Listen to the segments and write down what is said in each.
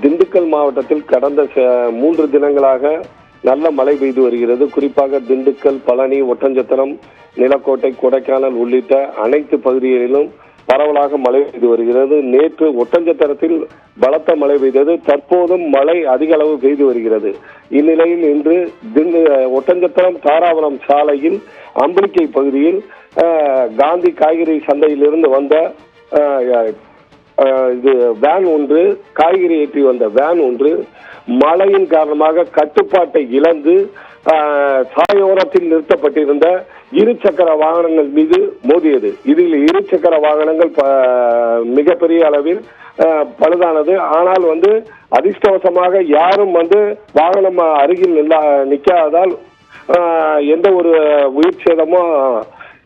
திண்டுக்கல் மாவட்டத்தில் கடந்த 3 தினங்களாக நல்ல மழை பெய்து வருகிறது. குறிப்பாக திண்டுக்கல், பழனி, ஒட்டஞ்சத்திரம், நிலக்கோட்டை, கொடைக்கானல் உள்ளிட்ட அனைத்து பகுதிகளிலும் பரவலாக மழை பெய்து வருகிறது. நேற்று ஒட்டஞ்சத்திரத்தில் பலத்த மழை பெய்தது. தற்போதும் மழை அதிக அளவு பெய்து வருகிறது. இந்நிலையில் இன்று ஒட்டஞ்சத்திரம் தாராபுரம் சாலையில் அம்பிளிக்கை பகுதியில் காந்தி காய்கறி சந்தையிலிருந்து வந்த வேன் ஒன்று, காய்கறி ஏற்றி வந்த வேன் ஒன்று மழையின் காரணமாக கட்டுப்பாட்டை இழந்து சாலையோரத்தில் நிறுத்தப்பட்டிருந்த இருசக்கர வாகனங்கள் மீது மோதியது. இதில் இருசக்கர வாகனங்கள் மிகப்பெரிய அளவில் பழுதானது. ஆனால் அதிர்ஷ்டவசமாக யாரும் வாகனம் அருகில் நிற்காததால் எந்த ஒரு உயிர் சேதமோ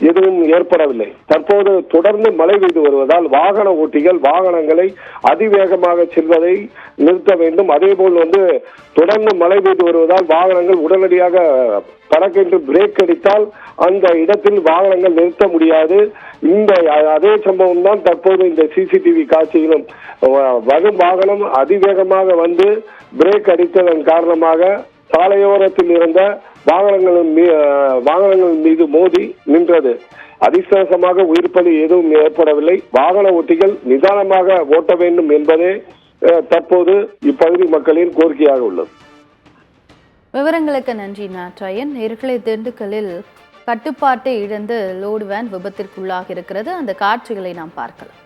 எதுவும் ஏற்படவில்லை. தற்போது தொடர்ந்து மழை பெய்து வருவதால் வாகன ஓட்டிகள் வாகனங்களை அதிவேகமாக செல்வதை நிறுத்த வேண்டும். அதேபோல் தொடர்ந்து மழை பெய்து வருவதால் வாகனங்கள் உடனடியாக பறக்கென்று பிரேக் அடித்தால் அந்த இடத்தில் வாகனங்கள் நிறுத்த முடியாது. அதே சம்பவம் தான் தற்போது இந்த சிசிடிவி காட்சியிலும் வரும் வாகனம் அதிவேகமாக பிரேக் அடித்ததன் காரணமாக சாலையோரத்தில் இருந்த வாகனங்கள் மீது மோதி நின்றது. அதிர்ஷ்டவசமாக உயிர் பலி எதுவும் ஏற்படவில்லை. வாகன ஓட்டிகள் நிதானமாக ஓட்ட வேண்டும் என்பதே தற்போது இப்பகுதி மக்களின் கோரிக்கையாக உள்ளது. விவரங்களுக்கு நன்றி நாட்டாயன். நேர்களை திண்டுக்கல்லில் கட்டுப்பாட்டை இழந்து லோடு வேன் விபத்திற்குள்ளாக இருக்கிறது. அந்த காட்சிகளை நாம் பார்க்கலாம்.